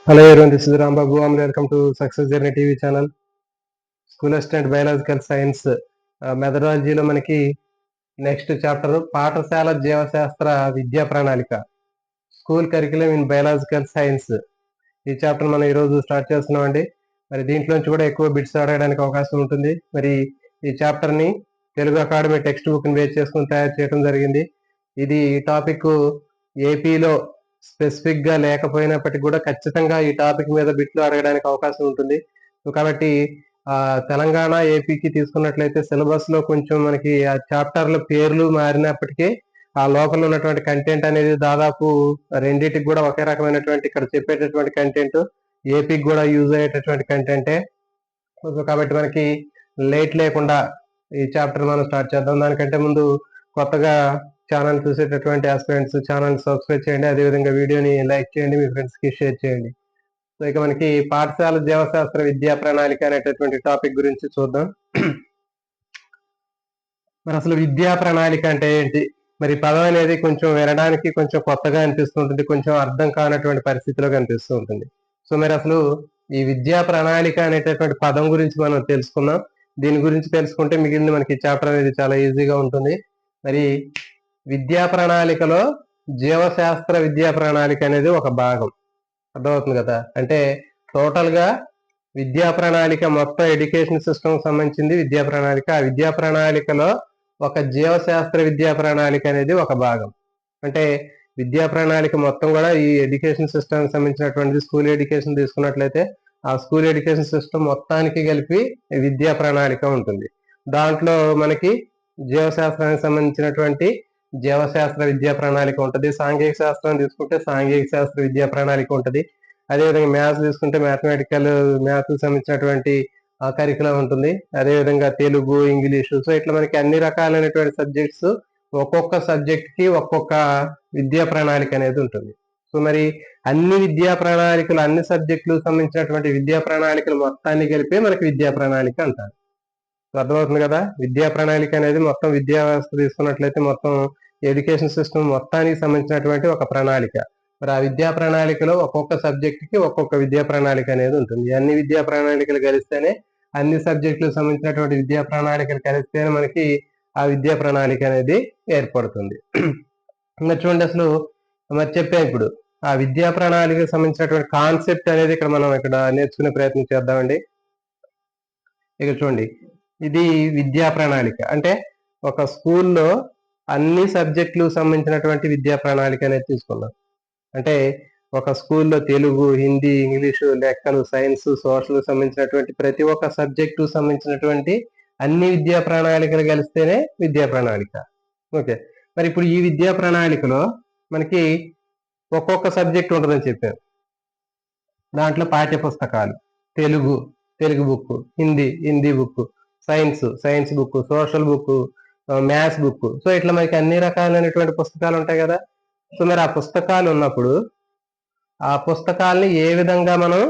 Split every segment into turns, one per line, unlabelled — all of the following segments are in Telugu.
Hello everyone, this is Ram Babu and welcome to Success Journey TV channel. School assistant biological science మెథడాలజీలో మనకి నెక్స్ట్ చాప్టర్ పాఠశాల జీవశాస్త్ర విద్యా ప్రణాళిక, school curriculum in biological science. ఈ చాప్టర్ మనం ఈరోజు స్టార్ట్ చేస్తున్నామండి. మరి దీంట్లోంచి కూడా ఎక్కువ బిట్స్ అడగడానికి అవకాశం ఉంటుంది. మరి ఈ చాప్టర్ని తెలుగు అకాడమీ టెక్స్ట్ బుక్ని బేస్ చేసుకుని తయారు చేయడం జరిగింది. ఇది టాపిక్ ఏపీలో స్పెసిఫిక్గా లేకపోయినప్పటికీ కూడా ఖచ్చితంగా ఈ టాపిక్ మీద బిట్లు అడగడానికి అవకాశం ఉంటుంది. కాబట్టి తెలంగాణ ఏపీకి తీసుకున్నట్లయితే సిలబస్ లో కొంచెం మనకి ఆ చాప్టర్ల పేర్లు మారినప్పటికీ ఆ లోపల ఉన్నటువంటి కంటెంట్ అనేది దాదాపు రెండింటికి కూడా ఒకే రకమైనటువంటి ఇక్కడ చెప్పేటటువంటి కంటెంట్ ఏపీకి కూడా యూజ్ అయ్యేటటువంటి కంటెంటే. కాబట్టి మనకి లేట్ లేకుండా ఈ చాప్టర్ మనం స్టార్ట్ చేద్దాం. దానికంటే ముందు కొత్తగా ఛానల్ చూసేటటువంటి ఆస్పిరెంట్స్ ఛానల్ సబ్స్క్రైబ్ చేయండి, అదేవిధంగా వీడియోని లైక్ చేయండి, మీ ఫ్రెండ్స్ కి షేర్ చేయండి. సో ఇక మనకి పాఠశాల జీవశాస్త్ర విద్యా ప్రణాళిక అనేటటువంటి టాపిక్ గురించి చూద్దాం. మరి అసలు విద్యా ప్రణాళిక అంటే ఏంటి? మరి పదం అనేది కొంచెం వినడానికి కొంచెం కొత్తగా అనిపిస్తుంటుంది, కొంచెం అర్థం కానటువంటి పరిస్థితిలో కనిపిస్తూ ఉంటుంది. సో మరి అసలు ఈ విద్యా ప్రణాళిక అనేటటువంటి పదం గురించి మనం తెలుసుకుందాం. దీని గురించి తెలుసుకుంటే మిగిలిన మనకి చాప్టర్ అనేది చాలా ఈజీగా ఉంటుంది. మరి విద్యా ప్రణాళికలో జీవశాస్త్ర విద్యా ప్రణాళిక అనేది ఒక భాగం. అర్థమవుతుంది కదా? అంటే టోటల్ గా విద్యా ప్రణాళిక మొత్తం ఎడ్యుకేషన్ సిస్టమ్ సంబంధించింది విద్యా ప్రణాళిక. ఆ విద్యా ప్రణాళికలో ఒక జీవశాస్త్ర విద్యా ప్రణాళిక అనేది ఒక భాగం. అంటే విద్యా ప్రణాళిక మొత్తం కూడా ఈ ఎడ్యుకేషన్ సిస్టమ్ సంబంధించినటువంటి స్కూల్ ఎడ్యుకేషన్ తీసుకున్నట్లయితే ఆ స్కూల్ ఎడ్యుకేషన్ సిస్టమ్ మొత్తానికి కలిపి విద్యా ప్రణాళిక ఉంటుంది. దాంట్లో మనకి జీవశాస్త్రానికి సంబంధించినటువంటి జీవశాస్త్ర విద్యా ప్రణాళిక ఉంటుంది. సాంఘిక శాస్త్రం తీసుకుంటే సాంఘిక శాస్త్ర విద్యా ప్రణాళిక ఉంటుంది. అదేవిధంగా మ్యాథ్స్ తీసుకుంటే మ్యాథ్స్ సంబంధించినటువంటి కరికులం ఉంటుంది. అదేవిధంగా తెలుగు, ఇంగ్లీషు, సో ఇట్లా మనకి అన్ని రకాలైనటువంటి సబ్జెక్ట్స్ ఒక్కొక్క సబ్జెక్ట్ కి ఒక్కొక్క విద్యా ప్రణాళిక అనేది ఉంటుంది. సో మరి అన్ని విద్యా ప్రణాళికలు, అన్ని సబ్జెక్టులు సంబంధించినటువంటి విద్యా ప్రణాళికలు మొత్తాన్ని కలిపి మనకి విద్యా ప్రణాళిక అంటారు. అర్థమవుతుంది కదా? విద్యా ప్రణాళిక అనేది మొత్తం విద్యా వ్యవస్థ తీసుకున్నట్లయితే మొత్తం ఎడ్యుకేషన్ సిస్టమ్ మొత్తానికి సంబంధించినటువంటి ఒక ప్రణాళిక. మరి ఆ విద్యా ప్రణాళికలో ఒక్కొక్క సబ్జెక్ట్ కి ఒక్కొక్క విద్యా ప్రణాళిక అనేది ఉంటుంది. అన్ని విద్యా ప్రణాళికలు కలిస్తేనే, అన్ని సబ్జెక్టులకు సంబంధించినటువంటి విద్యా ప్రణాళికలు కలిస్తేనే మనకి ఆ విద్యా ప్రణాళిక అనేది ఏర్పడుతుంది. ఇంకా చూడండి, అసలు మరి చెప్పే ఇప్పుడు ఆ విద్యా ప్రణాళికకు సంబంధించినటువంటి కాన్సెప్ట్ అనేది ఇక్కడ మనం ఇక్కడ నేర్చుకునే ప్రయత్నం చేద్దామండి. ఇక చూడండి, ఇది విద్యా ప్రణాళిక అంటే ఒక స్కూల్లో అన్ని సబ్జెక్టులు సంబంధించినటువంటి విద్యా ప్రణాళిక అనేది తీసుకున్నాం. అంటే ఒక స్కూల్లో తెలుగు, హిందీ, ఇంగ్లీషు, లెక్కలు, సైన్స్, సోషల్ సంబంధించినటువంటి ప్రతి ఒక్క సబ్జెక్టు సంబంధించినటువంటి అన్ని విద్యా ప్రణాళికలు కలిస్తేనే విద్యా ప్రణాళిక. ఓకే, మరి ఇప్పుడు ఈ విద్యా ప్రణాళికలో మనకి ఒక్కొక్క సబ్జెక్ట్ ఉంటుందని చెప్పాను. దాంట్లో పాఠ్య పుస్తకాలు, Telugu book, Hindi book, science book, social book, maths book, so ఇట్లా మనకి అన్ని రకాలైనటువంటి పుస్తకాలు ఉంటాయి కదా. సో మరి ఆ పుస్తకాలు ఉన్నప్పుడు ఆ పుస్తకాలని ఏ విధంగా మనం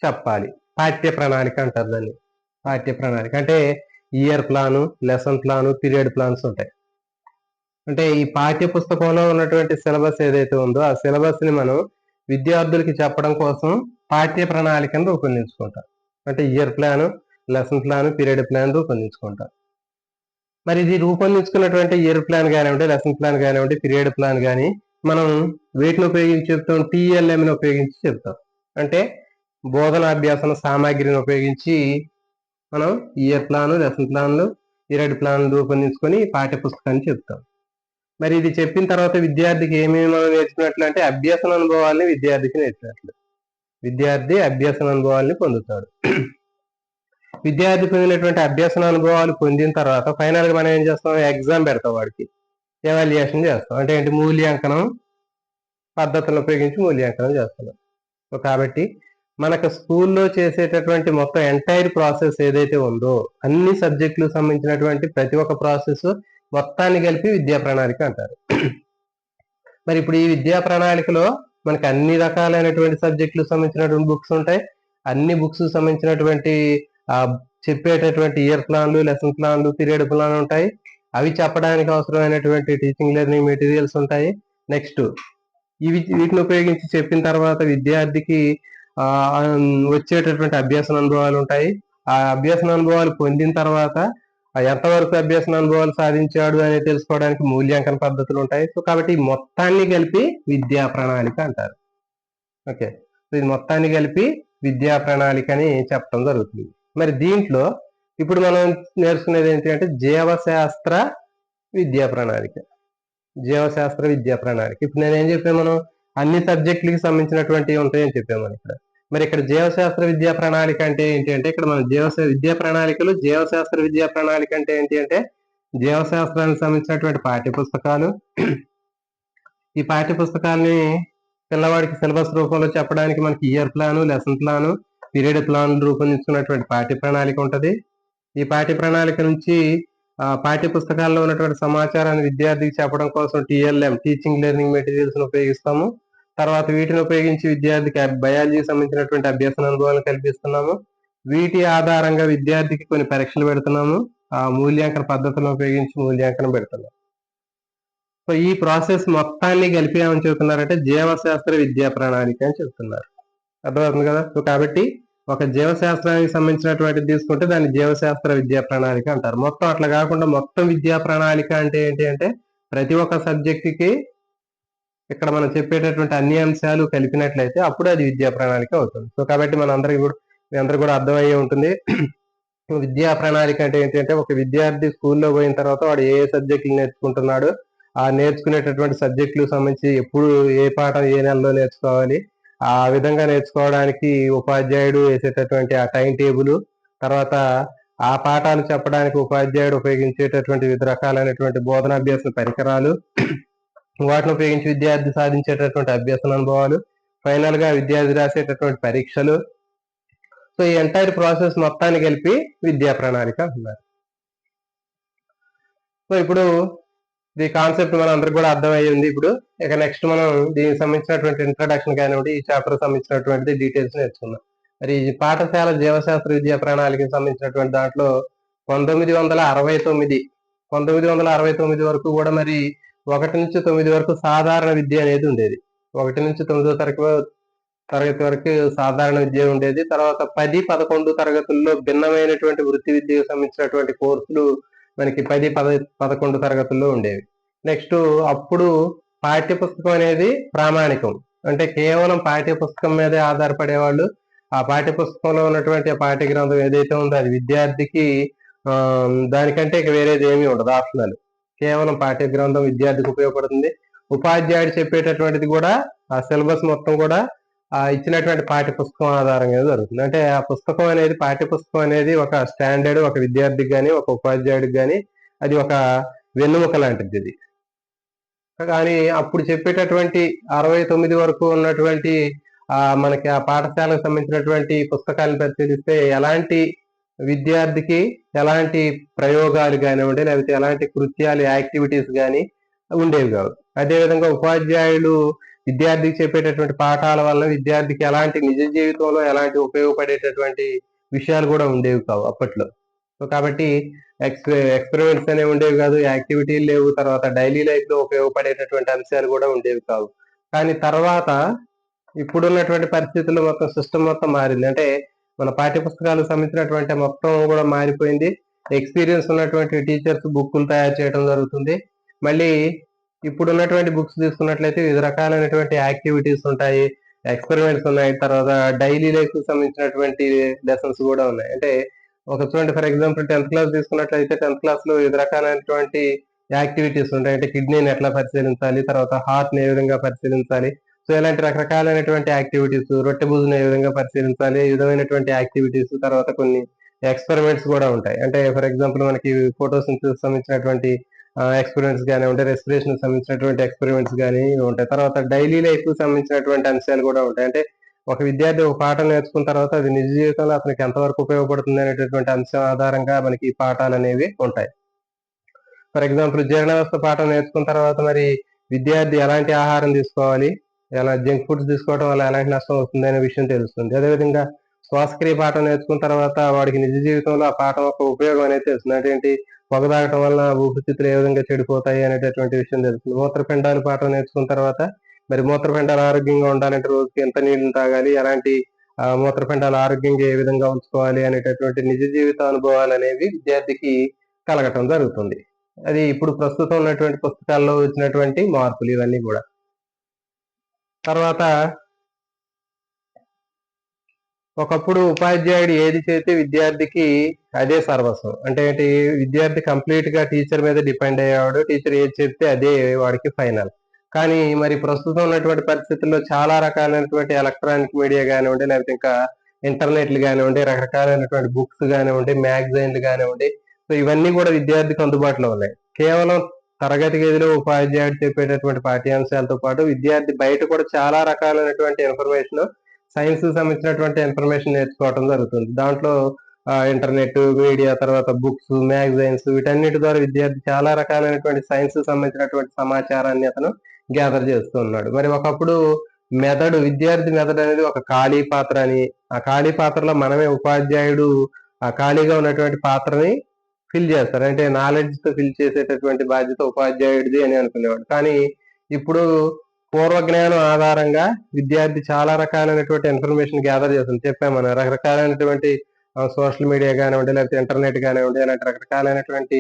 చెప్పాలి? పాఠ్య ప్రణాళిక అంటారు దాన్ని. పాఠ్య ప్రణాళిక అంటే year plan, lesson plan, period plans ఉంటాయి. అంటే ఈ పాఠ్య పుస్తకంలో ఉన్నటువంటి సిలబస్ ఏదైతే ఉందో ఆ సిలబస్ ని మనం విద్యార్థులకి చెప్పడం కోసం పాఠ్య ప్రణాళికను రూపొందించుకుంటాం. అంటే year plan, lesson plan, period plan రూపొందించుకుంటాం. మరి ఇది రూపొందించుకున్నటువంటి ఇయర్ ప్లాన్ కానివ్వండి, లెసన్ ప్లాన్ కానివ్వండి, పీరియడ్ ప్లాన్ కానీ మనం వీటిని ఉపయోగించి చెప్తాం, టీఎల్ఎంని ఉపయోగించి చెప్తాం. అంటే బోధనాభ్యాసన సామాగ్రిని ఉపయోగించి మనం ఇయర్ ప్లాన్, లెసన్ ప్లాన్లు, పీరియడ్ ప్లాన్ రూపొందించుకొని పాఠ్య పుస్తకాన్ని చెప్తాం. మరి ఇది చెప్పిన తర్వాత విద్యార్థికి ఏమేమి మనం నేర్చుకున్నట్లు అంటే అభ్యసన అనుభవాల్ని విద్యార్థికి నేర్పినట్లు. విద్యార్థి అభ్యసన అనుభవాల్ని పొందుతాడు. విద్యార్థి పొందినటువంటి అభ్యసన అనుభవాలు పొందిన తర్వాత ఫైనల్ గా మనం ఏం చేస్తాం? ఎగ్జామ్ పెడతాం, వాడికి ఎవాల్యుయేషన్ చేస్తాం. అంటే ఏంటి? మూల్యాంకనం పద్ధతులను ఉపయోగించి మూల్యాంకనం చేస్తున్నాం. సో కాబట్టి మనకు స్కూల్లో చేసేటటువంటి మొత్తం ఎంటైర్ ప్రాసెస్ ఏదైతే ఉందో అన్ని సబ్జెక్టులకు సంబంధించినటువంటి ప్రతి ఒక్క ప్రాసెస్ మొత్తాన్ని కలిపి విద్యా ప్రణాళిక అంటారు. మరి ఇప్పుడు ఈ విద్యా ప్రణాళికలో మనకి అన్ని రకాలైనటువంటి సబ్జెక్టులకు సంబంధించినటువంటి బుక్స్ ఉంటాయి. అన్ని బుక్స్ సంబంధించినటువంటి చెప్పేటటువంటి ఇయర్ ప్లాన్లు, లెసన్ ప్లాన్లు, పీరియడ్ ప్లాన్ ఉంటాయి. అవి చెప్పడానికి అవసరమైనటువంటి టీచింగ్ లెర్నింగ్ మెటీరియల్స్ ఉంటాయి. నెక్స్ట్ వీటిని ఉపయోగించి చెప్పిన తర్వాత విద్యార్థికి వచ్చేటటువంటి అభ్యసన అనుభవాలు ఉంటాయి. ఆ అభ్యసన అనుభవాలు పొందిన తర్వాత ఎంతవరకు అభ్యసన అనుభవాలు సాధించాడు అని తెలుసుకోవడానికి మూల్యాంకన పద్ధతులు ఉంటాయి. సో కాబట్టి మొత్తాన్ని కలిపి విద్యా ప్రణాళిక అంటారు. ఓకే, ఇది మొత్తాన్ని కలిపి విద్యా ప్రణాళిక అని చెప్పడం జరుగుతుంది. మరి దీంట్లో ఇప్పుడు మనం నేర్చుకునేది ఏంటి అంటే జీవశాస్త్ర విద్యా ప్రణాళిక. జీవశాస్త్ర విద్యా ప్రణాళిక. ఇప్పుడు నేనేం చెప్పాను, మనం అన్ని సబ్జెక్టులకి సంబంధించినటువంటివి ఉంటాయని చెప్పాము మనం ఇక్కడ. మరి ఇక్కడ జీవశాస్త్ర విద్యా ప్రణాళిక అంటే ఏంటి అంటే, ఇక్కడ మన విద్యా ప్రణాళికలు జీవశాస్త్ర విద్యా ప్రణాళిక అంటే ఏంటి అంటే, జీవశాస్త్రానికి సంబంధించినటువంటి పాఠ్య పుస్తకాలు, ఈ పాఠ్య పుస్తకాల్ని పిల్లవాడికి సిలబస్ రూపంలో చెప్పడానికి మనకి year plan, lesson plan, period plan రూపొందించుకున్నటువంటి పాఠ్య ప్రణాళిక ఉంటది. ఈ పాఠ్య ప్రణాళిక నుంచి పాఠ్య పుస్తకాల్లో ఉన్నటువంటి సమాచారాన్ని విద్యార్థికి చెప్పడం కోసం TLM, టీచింగ్ లెర్నింగ్ మెటీరియల్స్ ఉపయోగిస్తాము. తర్వాత వీటిని ఉపయోగించి విద్యార్థికి బయాలజీకి సంబంధించినటువంటి అభ్యసన అనుభవాలను కల్పిస్తున్నాము. వీటి ఆధారంగా విద్యార్థికి కొన్ని పరీక్షలు పెడుతున్నాము. ఆ మూల్యాంకన పద్ధతులను ఉపయోగించి మూల్యాంకనం పెడుతున్నాం. సో ఈ ప్రాసెస్ మొత్తాన్ని కలిపి ఏమని చెబుతున్నారంటే జీవశాస్త్ర విద్యా ప్రణాళిక అని చెప్తున్నారు. అర్థమవుతుంది కదా. సో కాబట్టి ఒక జీవశాస్త్రానికి సంబంధించినటువంటిది తీసుకుంటే దాన్ని జీవశాస్త్ర విద్యా ప్రణాళిక అంటారు. మొత్తం అట్లా కాకుండా మొత్తం విద్యా ప్రణాళిక అంటే ఏంటి అంటే, ప్రతి ఒక్క సబ్జెక్టుకి ఇక్కడ మనం చెప్పేటటువంటి అన్ని అంశాలు కలిపినట్లయితే అప్పుడు అది విద్యా ప్రణాళిక అవుతుంది. సో కాబట్టి మీ అందరికి కూడా అర్థమయ్యే ఉంటుంది. విద్యా ప్రణాళిక అంటే ఏంటి అంటే, ఒక విద్యార్థి స్కూల్లో పోయిన తర్వాత వాడు ఏ సబ్జెక్టులు నేర్చుకుంటున్నాడు, ఆ నేర్చుకునేటటువంటి సబ్జెక్టులకు సంబంధించి ఎప్పుడు ఏ పాఠం ఏ నెలలో నేర్చుకోవాలి, ఆ విధంగా నేర్చుకోవడానికి ఉపాధ్యాయుడు వేసేటటువంటి ఆ టైం టేబుల్, తర్వాత ఆ పాఠాలు చెప్పడానికి ఉపాధ్యాయుడు ఉపయోగించేటటువంటి వివిధ రకాలైనటువంటి బోధనాభ్యాస పరికరాలు, వాటిని ఉపయోగించి విద్యార్థి సాధించేటటువంటి అభ్యసన అనుభవాలు, ఫైనల్ గా విద్యార్థి రాసేటటువంటి పరీక్షలు. సో ఈ ఎంటైర్ ప్రాసెస్ మొత్తాన్ని కలిపి విద్యా ప్రణాళిక అంటున్నారు. సో ఇప్పుడు ఈ కాన్సెప్ట్ మన అందరికి కూడా అర్థమయ్యింది. ఇప్పుడు ఇక నెక్స్ట్ మనం దీనికి సంబంధించినటువంటి ఇంట్రడక్షన్ కానివ్వండి, ఈ చాప్టర్ సంబంధించినటువంటి డీటెయిల్స్ నేర్చుకుందాం. మరి ఈ పాఠశాల జీవశాస్త్ర విద్యా ప్రణాళికకి సంబంధించినటువంటి దాంట్లో 1969 వరకు కూడా మరి 1 నుంచి 9 వరకు సాధారణ విద్య అనేది ఉండేది. 1 నుంచి 9వ తరగతి వరకు సాధారణ విద్య ఉండేది. తర్వాత 10, 11 తరగతుల్లో భిన్నమైనటువంటి వృత్తి విద్యకు సంబంధించినటువంటి కోర్సులు మనకి 10, 11 తరగతుల్లో ఉండేవి. నెక్స్ట్ అప్పుడు పాఠ్య పుస్తకం అనేది ప్రామాణికం. అంటే కేవలం పాఠ్య పుస్తకం మీదే ఆధారపడేవాళ్ళు. ఆ పాఠ్య పుస్తకంలో ఉన్నటువంటి పాఠ్య గ్రంథం ఏదైతే ఉందో అది విద్యార్థికి దానికంటే ఇక వేరేది ఏమీ ఉండదు, ఆప్షనల్. కేవలం పాఠ్య గ్రంథం విద్యార్థికి ఉపయోగపడుతుంది. ఉపాధ్యాయుడు చెప్పేటటువంటిది కూడా ఆ సిలబస్ మొత్తం కూడా ఇచ్చినటువంటి పాఠ్య పుస్తకం ఆధారంగా జరుగుతుంది. అంటే ఆ పుస్తకం అనేది, పాఠ్య పుస్తకం అనేది ఒక స్టాండర్డ్, ఒక విద్యార్థికి కానీ ఒక ఉపాధ్యాయుడికి కానీ అది ఒక వెన్నుముక లాంటిది ఇది. కానీ అప్పుడు చెప్పేటటువంటి 69 వరకు ఉన్నటువంటి మనకి ఆ పాఠశాలకు సంబంధించినటువంటి పుస్తకాలను పరిశీలిస్తే ఎలాంటి విద్యార్థికి ఎలాంటి ప్రయోగాలు కానివ్వండి, లేకపోతే ఎలాంటి కృత్యాలు, యాక్టివిటీస్ కానీ ఉండేవి కావు. అదేవిధంగా ఉపాధ్యాయులు విద్యార్థికి చెప్పేటటువంటి పాఠాల వల్ల విద్యార్థికి ఎలాంటి నిజ జీవితంలో ఎలాంటి ఉపయోగపడేటటువంటి విషయాలు కూడా ఉండేవి కావు అప్పట్లో. సో కాబట్టి ఎక్స్పెరిమెంట్స్ అనేవి ఉండేవి కాదు, యాక్టివిటీలు లేవు, తర్వాత డైలీ లైఫ్ లో ఉపయోగపడేటటువంటి అంశాలు కూడా ఉండేవి కావు. కానీ తర్వాత ఇప్పుడున్నటువంటి పరిస్థితుల్లో మొత్తం సిస్టమ్ మొత్తం మారింది. అంటే మన పాఠ్య పుస్తకాలకు సంబంధించినటువంటి మొత్తం కూడా మారిపోయింది. ఎక్స్పీరియన్స్ ఉన్నటువంటి టీచర్స్ బుక్కులు తయారు చేయడం జరుగుతుంది. మళ్ళీ ఇప్పుడు ఉన్నటువంటి బుక్స్ తీసుకున్నట్లయితే వివిధ రకాలైనటువంటి యాక్టివిటీస్ ఉంటాయి, ఎక్స్పెరిమెంట్స్ ఉన్నాయి, తర్వాత డైలీ లైఫ్ కి సంబంధించినటువంటి లెసన్స్ కూడా ఉన్నాయి. అంటే ఒక చూడండి, ఫర్ ఎగ్జాంపుల్ 10th క్లాస్ తీసుకున్నట్లయితే 10th క్లాస్ లో వివిధ రకాలైనటువంటి యాక్టివిటీస్ ఉంటాయి. అంటే కిడ్నీని ఎట్లా పరిశీలించాలి, తర్వాత హార్ట్ ని ఏ విధంగా పరిశీలించాలి, సో ఇలాంటి రకరకాలైనటువంటి యాక్టివిటీస్, రొట్టె బుజ్జును ఏ విధంగా పరిశీలించాలి, ఈ విధమైనటువంటి యాక్టివిటీస్, తర్వాత కొన్ని ఎక్స్పెరిమెంట్స్ కూడా ఉంటాయి. అంటే ఫర్ ఎగ్జాంపుల్ మనకి ఫోటోసింథసిస్ సంబంధించినటువంటి ఎక్స్పెరిమెంట్స్ కానీ ఉంటాయి, రెస్పిరేషన్ సంబంధించినటువంటి ఎక్స్పెరిమెంట్స్ కానీ ఉంటాయి. తర్వాత డైలీ లైఫ్ కు సంబంధించినటువంటి అంశాలు కూడా ఉంటాయి. అంటే ఒక విద్యార్థి ఒక పాఠం నేర్చుకున్న తర్వాత అది నిజ జీవితంలో అతనికి ఎంతవరకు ఉపయోగపడుతుంది అనేటటువంటి అంశం ఆధారంగా మనకి ఈ పాఠాలు అనేవి ఉంటాయి. ఫర్ ఎగ్జాంపుల్ జీర్ణ వ్యవస్థ పాఠం నేర్చుకున్న తర్వాత మరి విద్యార్థి ఎలాంటి ఆహారం తీసుకోవాలి, ఎలా జంక్ ఫుడ్స్ తీసుకోవడం వల్ల ఎలాంటి నష్టం వస్తుంది అనే విషయం తెలుస్తుంది. అదేవిధంగా శ్వాసక్రియ పాఠం నేర్చుకున్న తర్వాత వాడికి నిజ జీవితంలో ఆ పాఠం యొక్క ఉపయోగం అనేది తెలుస్తుంది. అంటే ఏంటి, పొగ తాగటం వల్ల ఊపిరితిత్తులు ఏ విధంగా చెడిపోతాయి అనేటటువంటి విషయం తెలుస్తుంది. మూత్రపిండాలు పాఠం నేర్చుకున్న తర్వాత మరి మూత్రపిండాలు ఆరోగ్యంగా ఉండాలంటే రోజుకి ఎంత నీళ్లు తాగాలి, ఎలాంటి మూత్రపిండాలు ఆరోగ్యంగా ఏ విధంగా ఉంచుకోవాలి అనేటటువంటి నిజ జీవిత అనుభవాలు అనేవి విద్యార్థికి కలగటం జరుగుతుంది. అది ఇప్పుడు ప్రస్తుతం ఉన్నటువంటి పుస్తకాల్లో వచ్చినటువంటి మార్పులు ఇవన్నీ కూడా. తర్వాత ఒకప్పుడు ఉపాధ్యాయుడు ఏది చేస్తే విద్యార్థికి అదే సర్వస్వం. అంటే ఏంటి, విద్యార్థి కంప్లీట్ గా టీచర్ మీద డిపెండ్ అయ్యేవాడు. టీచర్ ఏది చెప్తే అదే వాడికి ఫైనల్. కానీ మరి ప్రస్తుతం ఉన్నటువంటి పరిస్థితుల్లో చాలా రకాలైనటువంటి ఎలక్ట్రానిక్ మీడియా కానివ్వండి, లేకపోతే ఇంకా ఇంటర్నెట్లు కానివ్వండి, రకరకాలైనటువంటి బుక్స్ కానివ్వండి, మ్యాగజైన్లు కానివ్వండి, సో ఇవన్నీ కూడా విద్యార్థికి అందుబాటులో ఉన్నాయి. కేవలం తరగతి గదిలో ఉపాధ్యాయుడు చెప్పేటటువంటి పాఠ్యాంశాలతో పాటు విద్యార్థి బయట కూడా చాలా రకాలైనటువంటి ఇన్ఫర్మేషన్, సైన్స్ సంబంధించినటువంటి ఇన్ఫర్మేషన్ నేర్చుకోవడం జరుగుతుంది. దాంట్లో ఇంటర్నెట్, మీడియా, తర్వాత బుక్స్, మ్యాగజైన్స్ వీటన్నిటి ద్వారా విద్యార్థి చాలా రకాలైనటువంటి సైన్స్ సంబంధించినటువంటి సమాచారాన్ని అతను గ్యాదర్ చేస్తూ ఉన్నాడు. మరి ఒకప్పుడు విద్యార్థి మెదడు అనేది ఒక ఖాళీ పాత్ర అని, ఆ ఖాళీ పాత్రలో మనమే ఉపాధ్యాయుడు ఆ ఖాళీగా ఉన్నటువంటి పాత్రని ఫిల్ చేస్తారు. అంటే నాలెడ్జ్ తో ఫిల్ చేసేటటువంటి బాధ్యత ఉపాధ్యాయుడిది అని అనుకునేవాడు. కానీ ఇప్పుడు పూర్వ జ్ఞానం ఆధారంగా విద్యార్థి చాలా రకాలైనటువంటి ఇన్ఫర్మేషన్ గ్యాదర్ చేస్తుంది. చెప్పాం మనం, రకరకాలైనటువంటి సోషల్ మీడియా కానివ్వండి, లేకపోతే ఇంటర్నెట్ కానివ్వండి, అలాంటి రకరకాలైనటువంటి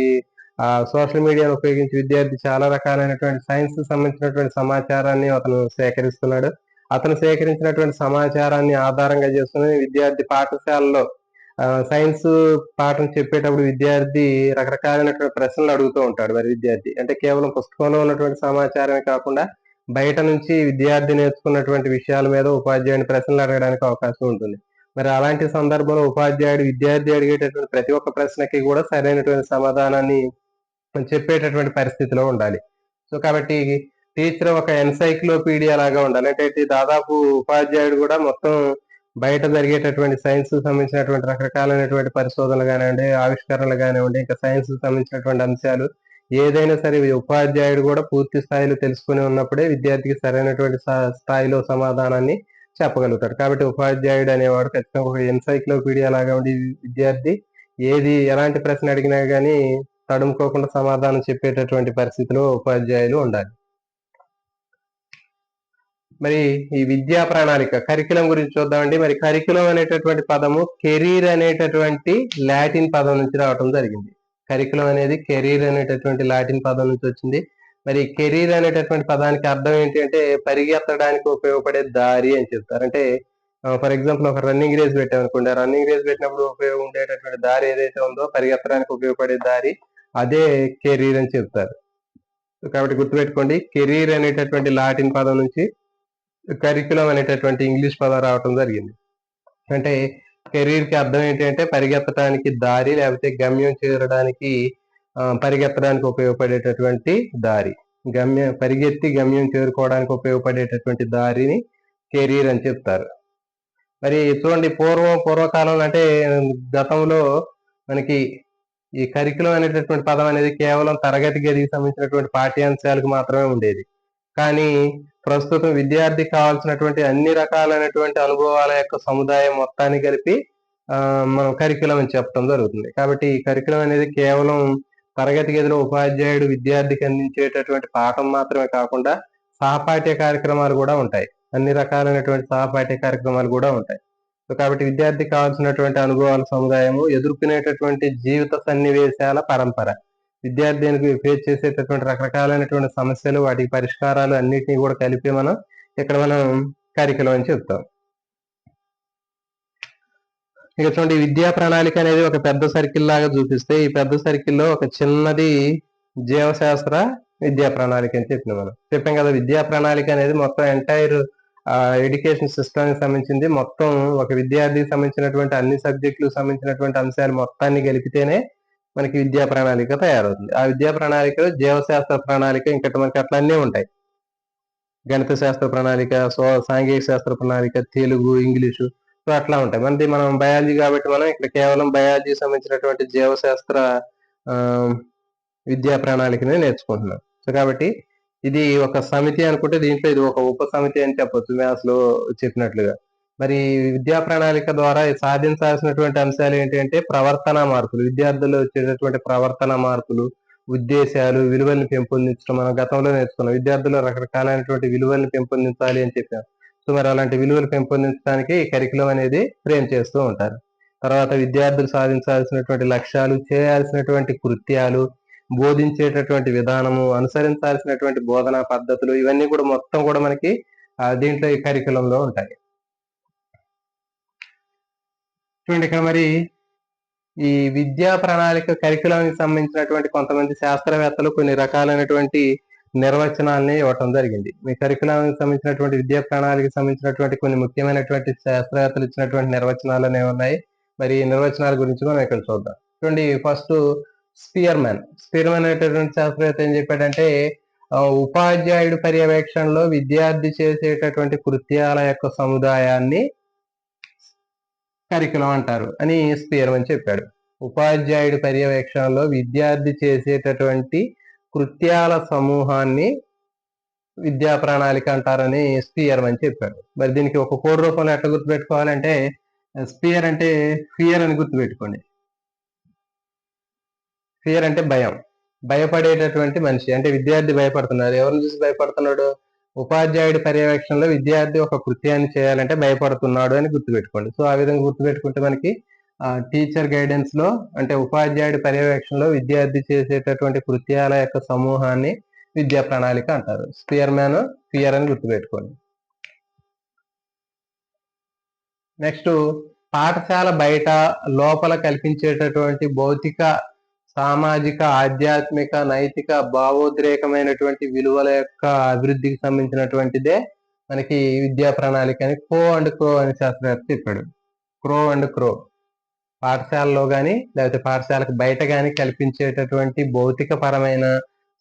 సోషల్ మీడియాను ఉపయోగించి విద్యార్థి చాలా రకాలైనటువంటి సైన్స్ సంబంధించినటువంటి సమాచారాన్ని అతను సేకరిస్తున్నాడు. అతను సేకరించినటువంటి సమాచారాన్ని ఆధారంగా చేసుకుని విద్యార్థి పాఠశాలలో సైన్స్ పాఠం చెప్పేటప్పుడు విద్యార్థి రకరకాలైనటువంటి ప్రశ్నలు అడుగుతూ ఉంటాడు. మరి విద్యార్థి అంటే కేవలం పుస్తకంలో ఉన్నటువంటి సమాచారమే కాకుండా బయట నుంచి విద్యార్థి నేర్చుకున్నటువంటి విషయాల మీద ఉపాధ్యాయుని ప్రశ్నలు అడగడానికి అవకాశం ఉంటుంది. మరి అలాంటి సందర్భంలో ఉపాధ్యాయుడు విద్యార్థి అడిగేటటువంటి ప్రతి ఒక్క ప్రశ్నకి కూడా సరైనటువంటి సమాధానాన్ని చెప్పేటటువంటి పరిస్థితిలో ఉండాలి. సో కాబట్టి టీచర్ ఒక ఎన్సైక్లోపీడియా లాగా ఉండాలి. అంటే దాదాపు ఉపాధ్యాయుడు కూడా మొత్తం బయట జరిగేటటువంటి సైన్స్ సంబంధించినటువంటి రకరకాలైనటువంటి పరిశోధనలు కానివ్వండి, ఆవిష్కరణలు కానివ్వండి, ఇంకా సైన్స్ సంబంధించినటువంటి అంశాలు ఏదైనా సరే ఉపాధ్యాయుడు కూడా పూర్తి స్థాయిలో తెలుసుకుని ఉన్నప్పుడే విద్యార్థికి సరైనటువంటి స్థాయిలో సమాధానాన్ని చెప్పగలుగుతాడు. కాబట్టి ఉపాధ్యాయుడు అనేవాడు ఖచ్చితంగా ఒక ఎన్సైక్లోపీడియా లాగా ఉండి విద్యార్థి ఎలాంటి ప్రశ్న అడిగినా గానీ తడుముకోకుండా సమాధానం చెప్పేటటువంటి పరిస్థితిలో ఉపాధ్యాయులు ఉండాలి. మరి ఈ విద్యా ప్రణాళిక కరికులం గురించి చూద్దామండి. మరి కరికులం అనేటటువంటి పదము కెరీర్ అనేటటువంటి లాటిన్ పదం నుంచి రావడం జరిగింది. కరికులం అనేది కెరీర్ అనేటటువంటి లాటిన్ పదం నుంచి వచ్చింది. మరి కెరీర్ అనేటటువంటి పదానికి అర్థం ఏంటి అంటే పరిగెత్తడానికి ఉపయోగపడే దారి అని చెప్తారు. అంటే ఫర్ ఎగ్జాంపుల్ ఒక రన్నింగ్ రేస్ పెట్టామనుకోండి, ఆ రన్నింగ్ రేస్ పెట్టినప్పుడు ఉపయోగం ఉండేటటువంటి దారి ఏదైతే ఉందో, పరిగెత్తడానికి ఉపయోగపడే దారి, అదే కెరీర్ అని చెప్తారు. కాబట్టి గుర్తుపెట్టుకోండి, కెరీర్ అనేటటువంటి లాటిన్ పదం నుంచి కరికులం అనేటటువంటి ఇంగ్లీష్ పదం రావటం జరిగింది. అంటే కెరీర్ కి అర్థం ఏంటి అంటే పరిగెత్తడానికి దారి, లేకపోతే గమ్యం చేరడానికి పరిగెత్తడానికి ఉపయోగపడేటటువంటి దారి. పరిగెత్తి గమ్యం చేరుకోవడానికి ఉపయోగపడేటటువంటి దారిని కెరీర్ అని చెప్తారు. మరి చూడండి, పూర్వకాలంలో అంటే గతంలో మనకి ఈ కరికులం అనేటటువంటి పదం అనేది కేవలం తరగతి గదికి సంబంధించినటువంటి పాఠ్యాంశాలకు మాత్రమే ఉండేది. కానీ ప్రస్తుతం విద్యార్థికి కావాల్సినటువంటి అన్ని రకాలైనటువంటి అనుభవాల యొక్క సముదాయం మొత్తాన్ని కలిపి మనం కరికులం అని చెప్పడం జరుగుతుంది. కాబట్టి ఈ కరికులం అనేది కేవలం తరగతి గదిలో ఉపాధ్యాయుడు విద్యార్థికి అందించేటటువంటి పాఠం మాత్రమే కాకుండా సహపాఠ్య కార్యక్రమాలు కూడా ఉంటాయి. అన్ని రకాలైనటువంటి సహపాఠ్య కార్యక్రమాలు కూడా ఉంటాయి. సో కాబట్టి విద్యార్థికి కావాల్సినటువంటి అనుభవాల సముదాయము, ఎదుర్కొనేటటువంటి జీవిత సన్నివేశాల పరంపర, విద్యార్థికి ఫేస్ చేసేటటువంటి రకరకాలైనటువంటి సమస్యలు, వాటికి పరిష్కారాలు అన్నిటినీ కూడా కలిపి ఇక్కడ మనం కరికులం అని చెప్తాం. ఇక చూడండి, విద్యా ప్రణాళిక అనేది ఒక పెద్ద సర్కిల్ లాగా చూపిస్తే, ఈ పెద్ద సర్కిల్లో ఒక చిన్నది జీవశాస్త్ర విద్యా ప్రణాళిక అని చెప్పాం కదా. విద్యా ప్రణాళిక అనేది మొత్తం ఎంటైర్ ఎడ్యుకేషన్ సిస్టమ్కి సంబంధించింది. మొత్తం ఒక విద్యార్థికి సంబంధించినటువంటి అన్ని సబ్జెక్టులకు సంబంధించినటువంటి అంశాలు మొత్తాన్ని కలిపితేనే మనకి విద్యా ప్రణాళిక తయారవుతుంది. ఆ విద్యా ప్రణాళికలో జీవశాస్త్ర ప్రణాళిక ఇంకటి మనకి అట్లా అన్నీ ఉంటాయి. గణిత శాస్త్ర ప్రణాళిక, సాంఘిక శాస్త్ర ప్రణాళిక, తెలుగు, ఇంగ్లీషు, సో అట్లా ఉంటాయి. మనం బయాలజీ కాబట్టి మనం ఇక్కడ కేవలం బయాలజీ సంబంధించినటువంటి జీవశాస్త్ర విద్యా ప్రణాళికని నేర్చుకుంటున్నాం. సో కాబట్టి ఇది ఒక సమితి అనుకుంటే దీంట్లో ఇది ఒక ఉప సమితి అని చెప్పొచ్చు, మ్యాథ్స్ లో చెప్పినట్లుగా. మరి విద్యా ప్రణాళిక ద్వారా సాధించాల్సినటువంటి అంశాలు ఏంటి అంటే ప్రవర్తన మార్పులు, విద్యార్థుల్లో వచ్చేటటువంటి ప్రవర్తన మార్పులు, ఉద్దేశాలు, విలువల్ని పెంపొందించడం మనం గతంలో నేర్చుకున్నాం. విద్యార్థుల్లో రకరకాలైనటువంటి విలువల్ని పెంపొందించాలి అని చెప్పాం. సో మరి అలాంటి విలువలు పెంపొందించడానికి ఈ కరికులం అనేది ఫ్రేమ్ చేస్తూ ఉంటారు. తర్వాత విద్యార్థులు సాధించాల్సినటువంటి లక్ష్యాలు, చేయాల్సినటువంటి కృత్యాలు, బోధించేటటువంటి విధానము, అనుసరించాల్సినటువంటి బోధనా పద్ధతులు ఇవన్నీ కూడా మొత్తం కూడా మనకి దీంట్లో ఈ కరికులంలో ఉంటాయి. చూడండి ఇక్కడ మరి ఈ విద్యా ప్రణాళిక కరికులానికి సంబంధించినటువంటి కొంతమంది శాస్త్రవేత్తలు కొన్ని రకాలైనటువంటి నిర్వచనాలని ఇవ్వటం జరిగింది. మీ కరికులానికి సంబంధించినటువంటి విద్యా ప్రణాళికకి సంబంధించినటువంటి కొన్ని ముఖ్యమైనటువంటి శాస్త్రవేత్తలు ఇచ్చినటువంటి నిర్వచనాలు అనేవి ఉన్నాయి. మరి ఈ నిర్వచనాల గురించి మనం ఇక్కడ చూద్దాం. చూడండి ఫస్ట్ స్పియర్మన్ అనేటటువంటి శాస్త్రవేత్త ఏం చెప్పాడంటే ఉపాధ్యాయుడి పర్యవేక్షణలో విద్యార్థి చేసేటటువంటి కృత్యాల యొక్క సముదాయాన్ని కరికులం అంటారు అని స్పియర్మన్ చెప్పాడు. ఉపాధ్యాయుడి పర్యవేక్షణలో విద్యార్థి చేసేటటువంటి కృత్యాల సమూహాన్ని విద్యా ప్రణాళిక అంటారని స్పియర్మన్ చెప్పాడు. మరి దీనికి ఒక కోడ్ రూపంలో ఎట్లా గుర్తుపెట్టుకోవాలంటే స్పియర్ అంటే ఫియర్ అని గుర్తుపెట్టుకోండి. ఫియర్ అంటే భయం, భయపడేటటువంటి మనిషి. అంటే విద్యార్థి భయపడుతున్నాడు. ఎవరిని చూసి భయపడుతున్నాడు? ఉపాధ్యాయుడి పర్యవేక్షణలో విద్యార్థి ఒక కృత్యాన్ని చేయాలంటే భయపడుతున్నాడు అని గుర్తుపెట్టుకోండి. సో ఆ విధంగా గుర్తుపెట్టుకుంటే మనకి టీచర్ గైడెన్స్ లో అంటే ఉపాధ్యాయుడి పర్యవేక్షణలో విద్యార్థి చేసేటటువంటి కృత్యాల యొక్క సమూహాన్ని విద్యా ప్రణాళిక అంటారు. స్పియర్మ్యాన్, ఫియర్ అని గుర్తుపెట్టుకోండి. నెక్స్ట్ పాఠశాల బయట లోపల కల్పించేటటువంటి భౌతిక, సామాజిక, ఆధ్యాత్మిక, నైతిక, భావోద్రేకమైనటువంటి విలువల యొక్క అభివృద్ధికి సంబంధించినటువంటిదే మనకి విద్యా ప్రణాళిక అని క్రో అండ్ క్రో అని శాస్త్రవేత్త చెప్పాడు. క్రో అండ్ క్రో పాఠశాలలో కానీ లేకపోతే పాఠశాలకు బయట కానీ కల్పించేటటువంటి భౌతిక పరమైన,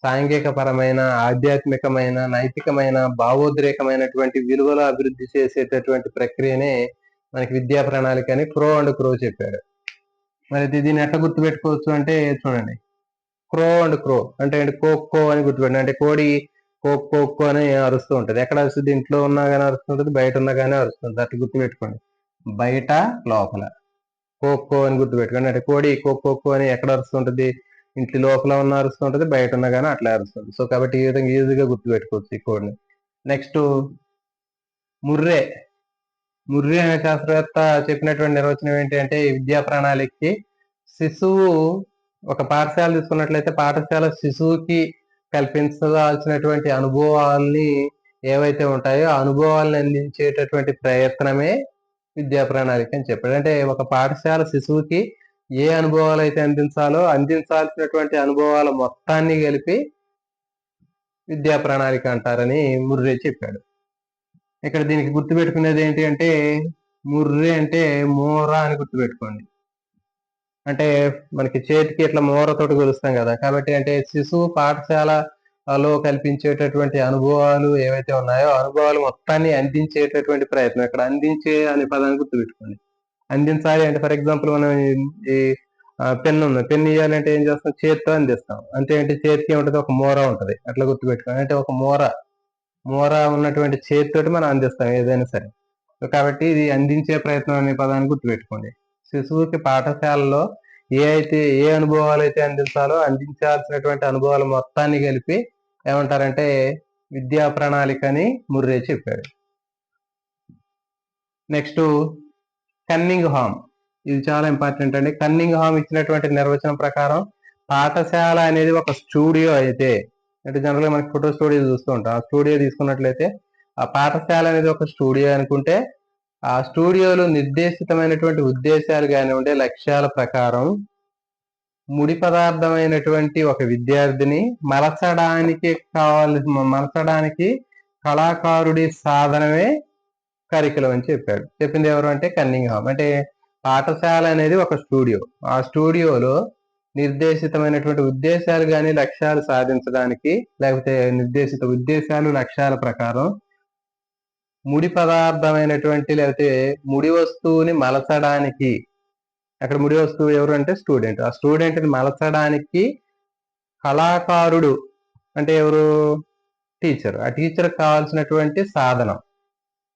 సాంఘిక పరమైన, ఆధ్యాత్మికమైన, నైతికమైన, భావోద్రేకమైనటువంటి విలువల అభివృద్ధి చేసేటటువంటి ప్రక్రియనే మనకి విద్యా ప్రణాళిక అని క్రో అండ్ క్రో చెప్పాడు. మరి దీన్ని ఎట్లా గుర్తుపెట్టుకోవచ్చు అంటే చూడండి, క్రో అండ్ క్రో అంటే కోక్కో అని గుర్తుపెట్టండి. అంటే కోడి కోక్కో అని అరుస్తూ ఉంటది. ఎక్కడ అరుస్తుంది? ఇంట్లో ఉన్నా కానీ అరుస్తుంటది, బయట ఉన్నా కానీ అరుస్తుంది. అట్లా గుర్తుపెట్టుకోండి. బయట, లోపల కోక్కో అని గుర్తుపెట్టుకోండి. అంటే కోడి కోక్కో అని ఎక్కడ అరుస్తుంటది? ఇంటి లోపల ఉన్న అరుస్తుంటది, బయట ఉన్నా కానీ అట్లా అరుస్తుంది. సో కాబట్టి ఈ విధంగా ఈజీగా గుర్తుపెట్టుకోవచ్చు ఈ కోడ్ని. నెక్స్ట్ ముర్రే అనే శాస్త్రవేత్త చెప్పినటువంటి నిర్వచనం ఏంటి అంటే ఈ విద్యా ప్రణాళికకి శిశువు ఒక పాఠశాల తీసుకున్నట్లయితే పాఠశాల శిశువుకి కల్పించాల్సినటువంటి అనుభవాల్ని ఏవైతే ఉంటాయో ఆ అనుభవాలను అందించేటటువంటి ప్రయత్నమే విద్యా ప్రణాళిక అని చెప్పాడు. అంటే ఒక పాఠశాల శిశువుకి ఏ అనుభవాలు అయితే అందించాలో అందించాల్సినటువంటి అనుభవాల మొత్తాన్ని కలిపి విద్యా ప్రణాళిక అంటారని ముర్రే చెప్పాడు. ఇక్కడ దీనికి గుర్తుపెట్టుకునేది ఏంటి అంటే ముర్రే అంటే మోరా అని గుర్తుపెట్టుకోండి. అంటే మనకి చేతికి ఇట్లా మోరతోటి కొలుస్తాం కదా, కాబట్టి అంటే శిశువు పాఠశాలలో కల్పించేటటువంటి అనుభవాలు ఏవైతే ఉన్నాయో అనుభవాలు మొత్తాన్ని అందించేటటువంటి ప్రయత్నం. ఇక్కడ అందించే అనే పదాన్ని గుర్తుపెట్టుకోండి. అందించాలి అంటే ఫర్ ఎగ్జాంపుల్ మనం ఈ పెన్ను ఉంది, పెన్ను ఇవ్వాలంటే ఏం చేస్తాం? చేతితో అందిస్తాం. అంటే ఏంటి? చేతికి ఏముంటుంది? ఒక మోర ఉంటుంది. అట్లా గుర్తుపెట్టుకోండి. అంటే ఒక మోర ఉన్నటువంటి చేతితోటి మనం అందిస్తాం ఏదైనా సరే. కాబట్టి ఇది అందించే ప్రయత్నం అనే పదాన్ని గుర్తుపెట్టుకోండి. శిశువుకి పాఠశాలలో ఏ అనుభవాలు అయితే అందించాలో అందించాల్సినటువంటి అనుభవాల మొత్తాన్ని కలిపి ఏమంటారంటే విద్యా ప్రణాళిక అని ముర్రే చెప్పాడు. నెక్స్ట్ కన్నింగ్ హామ్, ఇది చాలా ఇంపార్టెంట్ అండి. కన్నింగ్ హామ్ ఇచ్చినటువంటి నిర్వచనం ప్రకారం పాఠశాల అనేది ఒక స్టూడియో అయితే, అంటే జనరల్గా మనకి ఫోటో స్టూడియో చూస్తూ ఉంటాం. ఆ స్టూడియో తీసుకున్నట్లయితే ఆ పాఠశాల అనేది ఒక స్టూడియో అనుకుంటే ఆ స్టూడియోలో నిర్దేశితమైనటువంటి ఉద్దేశాలు కానివ్వండి, లక్ష్యాల ప్రకారం ముడి పదార్థమైనటువంటి ఒక విద్యార్థిని మలచడానికి కళాకారుడి సాధనమే కరికులం అని చెప్పాడు. చెప్పింది ఎవరు అంటే కన్నింగ్ హామ్. అంటే పాఠశాల అనేది ఒక స్టూడియో, ఆ స్టూడియోలో నిర్దేశితమైనటువంటి ఉద్దేశాలు కానీ లక్ష్యాలు సాధించడానికి లేకపోతే నిర్దేశిత ఉద్దేశాలు లక్ష్యాల ప్రకారం ముడి పదార్థమైనటువంటి లేకపోతే ముడి వస్తువుని మలచడానికి, అక్కడ ముడి వస్తువు ఎవరు అంటే స్టూడెంట్, ఆ స్టూడెంట్ని మలచడానికి కళాకారుడు అంటే ఎవరు? టీచర్. ఆ టీచర్ కావాల్సినటువంటి సాధనం,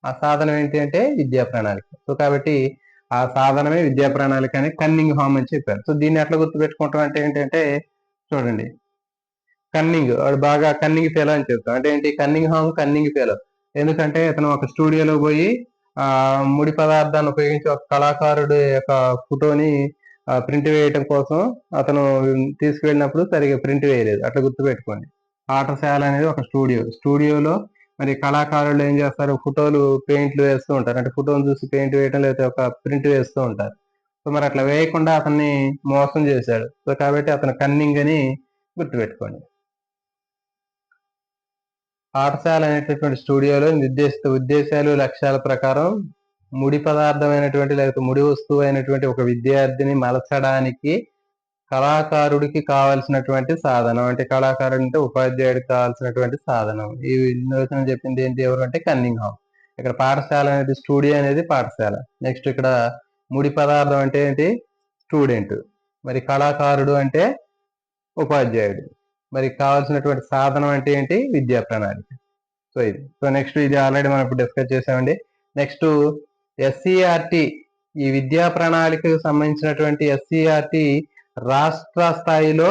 ఆ సాధనం ఏంటి అంటే విద్యా ప్రణాళిక. సో కాబట్టి ఆ సాధనమే విద్యా ప్రణాళిక అని కన్నింగ్ హామ్ అని చెప్పారు. సో దీన్ని ఎట్లా గుర్తుపెట్టుకుంటాం అంటే ఏంటంటే చూడండి, కన్నింగ్, వాడు బాగా కన్నింగ్ ఫెలో అని చెప్తాం. అంటే ఏంటి, కన్నింగ్ హామ్ కన్నింగ్ ఫెలో. ఎందుకంటే అతను ఒక స్టూడియోలో పోయి ముడి పదార్థాన్ని ఉపయోగించి ఒక కళాకారుడు యొక్క ఫోటోని ప్రింట్ వేయటం కోసం అతను తీసుకువెళ్ళినప్పుడు సరిగా ప్రింట్ వేయలేదు. అట్లా గుర్తుపెట్టుకోండి. పాఠశాల అనేది ఒక స్టూడియోలో మరి కళాకారులు ఏం చేస్తారు, ఫోటోలు పెయింట్లు వేస్తూ ఉంటారు. అంటే ఫోటోను చూసి పెయింట్ వేయటం, లేకపోతే ఒక ప్రింట్ వేస్తూ ఉంటారు. సో మరి అట్లా వేయకుండా అతన్ని మోసం చేశాడు. సో కాబట్టి అతను కన్నింగ్ అని గుర్తుపెట్టుకోండి. పాఠశాల అనేటటువంటి స్టూడియోలో నిర్దేశిత ఉద్దేశాలు, లక్ష్యాల ప్రకారం ముడి పదార్థమైనటువంటి లేకపోతే ముడి వస్తువు అయినటువంటి ఒక విద్యార్థిని మలచడానికి కళాకారుడికి కావలసినటువంటి సాధనం. అంటే కళాకారుడు అంటే ఉపాధ్యాయుడికి కావాల్సినటువంటి సాధనం. ఈ నిర్వచనం చెప్పింది ఏంటి, ఎవరు అంటే కన్నింగ్ హామ్. ఇక్కడ పాఠశాల అనేది స్టూడియో అనేది పాఠశాల. నెక్స్ట్ ఇక్కడ ముడి పదార్థం అంటే ఏంటి, స్టూడెంట్. మరి కళాకారుడు అంటే ఉపాధ్యాయుడు. మరి కావాల్సినటువంటి సాధనం అంటే ఏంటి, విద్యా ప్రణాళిక. సో నెక్స్ట్ ఇది ఆల్రెడీ మనం ఇప్పుడు డిస్కస్ చేసామండి. నెక్స్ట్ ఎస్సీఆర్టీ, ఈ విద్యా ప్రణాళికకు సంబంధించినటువంటి ఎస్సీఆర్టీ రాష్ట్ర స్థాయిలో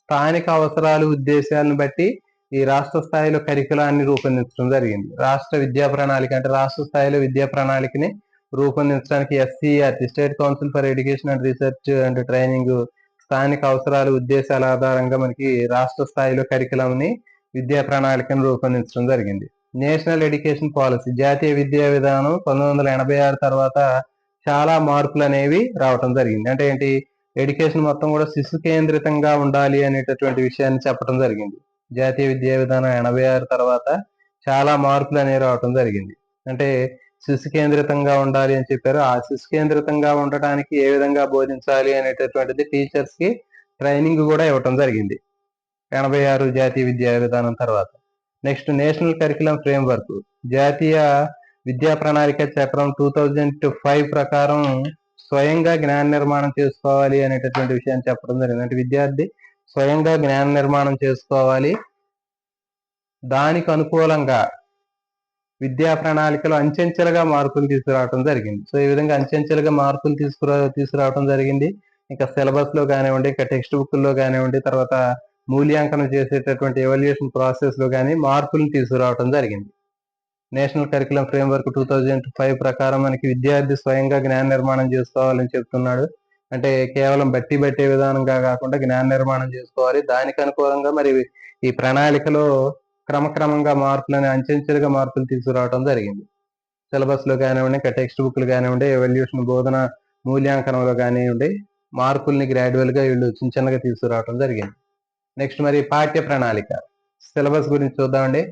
స్థానిక అవసరాలు, ఉద్దేశాలను బట్టి ఈ రాష్ట్ర స్థాయిలో కరికులాన్ని రూపొందించడం జరిగింది. రాష్ట్ర విద్యా ప్రణాళిక అంటే రాష్ట్ర స్థాయిలో విద్యా ప్రణాళికని రూపొందించడానికి SCERT, state council for education and research and training, స్థానిక అవసరాలు, ఉద్దేశాల ఆధారంగా మనకి రాష్ట్ర స్థాయిలో కరికులంని, విద్యా ప్రణాళికను రూపొందించడం జరిగింది. నేషనల్ ఎడ్యుకేషన్ పాలసీ, జాతీయ విద్యా విధానం 1986 తర్వాత చాలా మార్పులు అనేవి రావటం జరిగింది. అంటే ఏంటి, ఎడ్యుకేషన్ మొత్తం కూడా శిశు కేంద్రితంగా ఉండాలి అనేటటువంటి విషయాన్ని చెప్పడం జరిగింది. జాతీయ విద్యా విధానం 86 తర్వాత చాలా మార్పులు అనేవి రావటం జరిగింది. అంటే శిశు కేంద్రితంగా ఉండాలి అని చెప్పారు. ఆ శిశు కేంద్రితంగా ఉండటానికి ఏ విధంగా బోధించాలి అనేటటువంటిది టీచర్స్ కి ట్రైనింగ్ కూడా ఇవ్వటం జరిగింది 86 జాతీయ విద్యా విధానం తర్వాత. నెక్స్ట్ నేషనల్ కరికులం ఫ్రేమ్వర్క్, జాతీయ విద్యా ప్రణాళిక చక్రం 2005 ప్రకారం స్వయంగా జ్ఞాన నిర్మాణం చేసుకోవాలి అనేటటువంటి విషయాన్ని చెప్పడం జరిగింది. అంటే విద్యార్థి స్వయంగా జ్ఞాన నిర్మాణం చేసుకోవాలి, దానికి అనుకూలంగా విద్యా ప్రణాళికలో అంచెంచెలుగా మార్పులు తీసుకురావడం జరిగింది. సో ఈ విధంగా అంచెంచెలుగా మార్పులు తీసుకురావడం జరిగింది. ఇంకా సిలబస్ లో కానివ్వండి, ఇంకా టెక్స్ట్ బుక్ లో కానివ్వండి, తర్వాత మూల్యాంకనం చేసేటటువంటి ఎవాల్యుయేషన్ ప్రాసెస్ లో కానీ మార్పులు తీసుకురావడం జరిగింది. నేషనల్ కరికులం ఫ్రేమ్వర్క్ 2005 ప్రకారం మనకి విద్యార్థి స్వయంగా జ్ఞాన నిర్మాణం చేసుకోవాలని చెప్తున్నాడు. అంటే కేవలం బట్టే విధానంగా కాకుండా జ్ఞాన నిర్మాణం చేసుకోవాలి. దానికి అనుకూలంగా మరి ఈ ప్రణాళికలో క్రమక్రమంగా మార్పులని, అంచెంచెలుగా మార్పులు తీసుకురావడం జరిగింది. సిలబస్ లో కానివ్వండి, ఇంకా టెక్స్ట్ బుక్లు కానివ్వండి, ఎవల్యూషన్ బోధన మూల్యాంకనంలో కానివ్వండి, మార్పుల్ని గ్రాడ్యువల్ గా వీళ్ళు చిన్నగా తీసుకురావడం జరిగింది. నెక్స్ట్ మరి పాఠ్య ప్రణాళిక, సిలబస్ గురించి చూద్దామండి.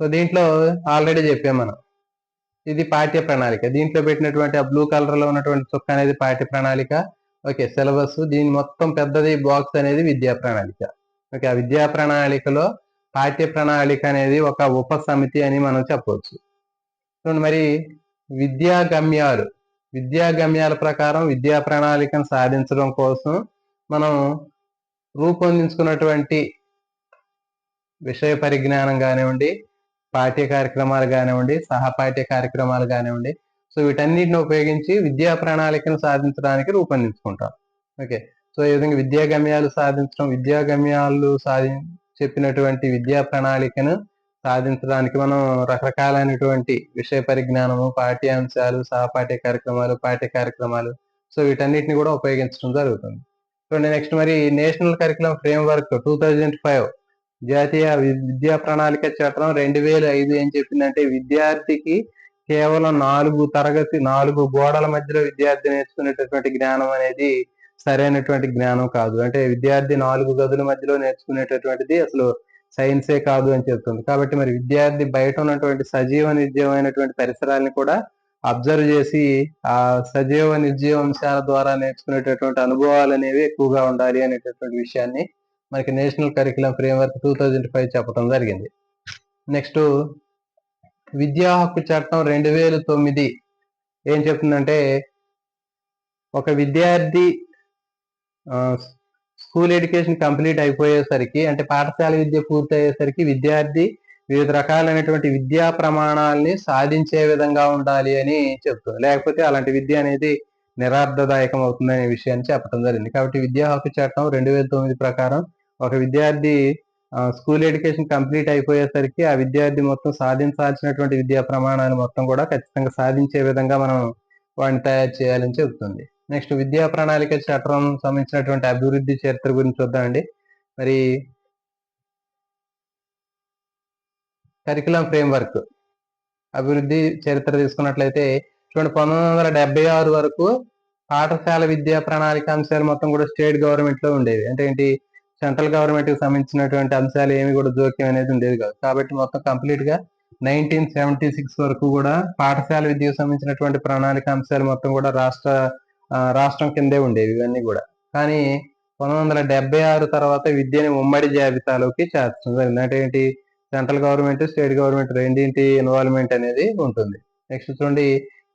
సో దీంట్లో ఆల్రెడీ చెప్పాం మనం, ఇది పాఠ్య ప్రణాళిక. దీంట్లో పెట్టినటువంటి ఆ బ్లూ కలర్ లో ఉన్నటువంటి చుక్క అనేది పాఠ్య ప్రణాళిక. Okay, syllabus. దీని మొత్తం పెద్దది బాక్స్ అనేది విద్యా ప్రణాళిక. ఓకే, ఆ విద్యా ప్రణాళికలో పాఠ్య ప్రణాళిక అనేది ఒక ఉపసమితి అని మనం చెప్పవచ్చు. చూడండి, మరి విద్యా గమ్యాల ప్రకారం విద్యా ప్రణాళికను సాధించడం కోసం మనం రూపొందించుకున్నటువంటి విషయ పరిజ్ఞానం కానివ్వండి, పాఠ్య కార్యక్రమాలు కానివ్వండి, సహపాఠ్య కార్యక్రమాలు కానివ్వండి, సో వీటన్నిటిని ఉపయోగించి విద్యా ప్రణాళికను సాధించడానికి రూపొందించుకుంటాం. ఓకే, సో ఈ విధంగా విద్యా గమ్యాలు సాధించడం, చెప్పినటువంటి విద్యా ప్రణాళికను సాధించడానికి మనం రకరకాలైనటువంటి విషయ పరిజ్ఞానము, పాఠ్యాంశాలు, సహపాఠ్య కార్యక్రమాలు, పాఠ్య కార్యక్రమాలు, సో వీటన్నిటిని కూడా ఉపయోగించడం జరుగుతుంది. చూడండి, నెక్స్ట్ మరి నేషనల్ కరికులం ఫ్రేమ్వర్క్ 2005, జాతీయ విద్యా ప్రణాళిక చట్టం 2005 ఏం చెప్పిందంటే, విద్యార్థికి కేవలం 4 గోడల మధ్యలో విద్యార్థి నేర్చుకునేటటువంటి జ్ఞానం అనేది సరైనటువంటి జ్ఞానం కాదు. అంటే విద్యార్థి 4 గదుల మధ్యలో నేర్చుకునేటటువంటిది అసలు సైన్సే కాదు అని చెప్తుంది. కాబట్టి మరి విద్యార్థి బయట ఉన్నటువంటి సజీవ నిర్జీవమైనటువంటి పరిసరాలను కూడా అబ్జర్వ్ చేసి ఆ సజీవ నిర్జీవ అంశాల ద్వారా నేర్చుకునేటటువంటి అనుభవాలు అనేవి ఎక్కువగా ఉండాలి అనేటటువంటి విషయాన్ని మనకి నేషనల్ కరికులం ఫ్రేమ్వర్క్ 2005 చెప్పడం జరిగింది. నెక్స్ట్ విద్యా హక్కు చట్టం 2009 ఏం చెప్తుందంటే, ఒక విద్యార్థి స్కూల్ ఎడ్యుకేషన్ కంప్లీట్ అయిపోయేసరికి, అంటే పాఠశాల విద్య పూర్తి అయ్యేసరికి విద్యార్థి వివిధ రకాలైనటువంటి విద్యా ప్రమాణాలని సాధించే విధంగా ఉండాలి అని చెప్తుంది. లేకపోతే అలాంటి విద్య అనేది నిరార్థదాయకం అవుతుందనే విషయాన్ని చెప్పడం జరిగింది. కాబట్టి విద్యా హక్కు చట్టం 2009 ప్రకారం ఒక విద్యార్థి స్కూల్ ఎడ్యుకేషన్ కంప్లీట్ అయిపోయేసరికి ఆ విద్యార్థి మొత్తం సాధించాల్సినటువంటి విద్యా ప్రమాణాలు మొత్తం కూడా ఖచ్చితంగా సాధించే విధంగా మనం వాడిని తయారు చేయాలని చెబుతుంది. నెక్స్ట్ విద్యా ప్రణాళిక చట్టం సంబంధించినటువంటి అభివృద్ధి చరిత్ర గురించి చూద్దామండి. మరి కరికులం ఫ్రేమ్వర్క్ అభివృద్ధి చరిత్ర తీసుకున్నట్లయితే చూడండి, 1976 వరకు పాఠశాల విద్యా ప్రణాళిక అంశాలు మొత్తం కూడా స్టేట్ గవర్నమెంట్ లో ఉండేవి. అంటే ఏంటి, సెంట్రల్ గవర్నమెంట్ కి సంబంధించినటువంటి అంశాలు ఏమి కూడా జోక్యం అనేది ఉండేది కాదు. కాబట్టి మొత్తం కంప్లీట్ గా 1976 వరకు కూడా పాఠశాల విద్యకు సంబంధించినటువంటి ప్రణాళిక అంశాలు మొత్తం కూడా రాష్ట్రం కిందే ఉండేవి ఇవన్నీ కూడా. కానీ 1976 తర్వాత విద్యని ఉమ్మడి జాబితాలోకి చేర్చడం జరిగింది. అంటే ఏంటి, సెంట్రల్ గవర్నమెంట్ స్టేట్ గవర్నమెంట్ రెండింటి ఇన్వాల్వ్మెంట్ అనేది ఉంటుంది. నెక్స్ట్ చూడండి,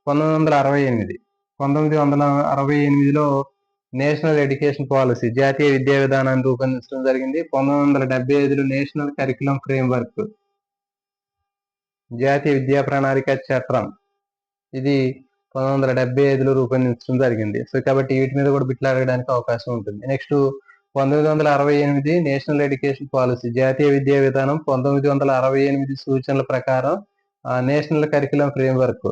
1968లో నేషనల్ ఎడ్యుకేషన్ పాలసీ జాతీయ విద్యా విధానాన్ని రూపొందించడం జరిగింది. 1975లో నేషనల్ కరికులం ఫ్రేమ్వర్క్ జాతీయ విద్యా ప్రణాళిక చట్టం ఇది 1975లో రూపొందించడం జరిగింది. సో కాబట్టి వీటి మీద కూడా బిట్లు అడగడానికి అవకాశం ఉంటుంది. నెక్స్ట్ 1968 నేషనల్ ఎడ్యుకేషన్ పాలసీ జాతీయ విద్యా విధానం 1968 సూచనల ప్రకారం నేషనల్ కరికులం ఫ్రేమ్వర్క్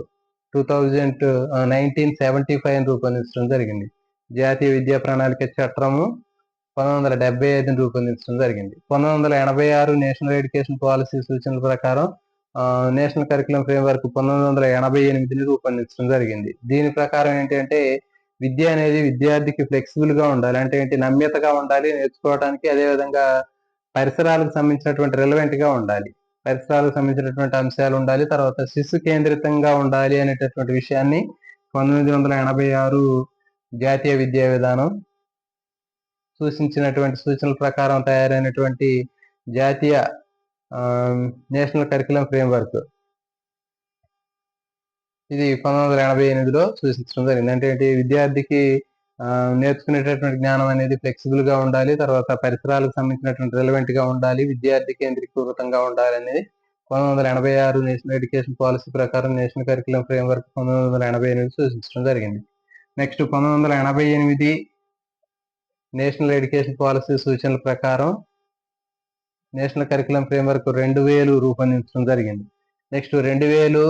1975 రూపొందించడం జరిగింది. జాతీయ విద్యా ప్రణాళిక చట్టము 1975 రూపొందించడం జరిగింది. 1986 నేషనల్ ఎడ్యుకేషన్ పాలసీ సూచనల ప్రకారం నేషనల్ కరికులం ఫ్రేమ్వర్క్ 1988 రూపొందించడం జరిగింది. దీని ప్రకారం ఏంటంటే విద్య అనేది విద్యార్థికి ఫ్లెక్సిబుల్ గా ఉండాలి. అంటే ఏంటి, నమ్యతగా ఉండాలి నేర్చుకోవడానికి. అదేవిధంగా పరిసరాలకు సంబంధించినటువంటి రిలవెంట్ గా ఉండాలి, పరిసరాలకు సంబంధించినటువంటి అంశాలు ఉండాలి. తర్వాత శిశు కేంద్రితంగా ఉండాలి అనేటటువంటి విషయాన్ని 1986 జాతీయ విద్యా విధానం సూచించినటువంటి సూచనల ప్రకారం తయారైనటువంటి జాతీయ నేషనల్ కరికులం ఫ్రేమ్వర్క్ ఇది 1988లో సూచించడం జరిగింది. అంటే ఏంటి, విద్యార్థికి నేర్చుకునేటటువంటి జ్ఞానం అనేది ఫ్లెక్సిబుల్ గా ఉండాలి. తర్వాత పరిసరాలకు సంబంధించినటువంటి రిలవెంట్ గా ఉండాలి, విద్యార్థి కేంద్రీకృతంగా ఉండాలి అనేది 1986 నేషనల్ ఎడ్యుకేషన్ పాలసీ ప్రకారం నేషనల్ కరికులం ఫ్రేమ్వర్క్ 1988 సూచించడం జరిగింది. నెక్స్ట్ 1988 నేషనల్ ఎడ్యుకేషన్ పాలసీ సూచనల ప్రకారం నేషనల్ కరికులం ఫ్రేమ్వర్క్ 2000 రూపొందించడం జరిగింది. నెక్స్ట్ 2000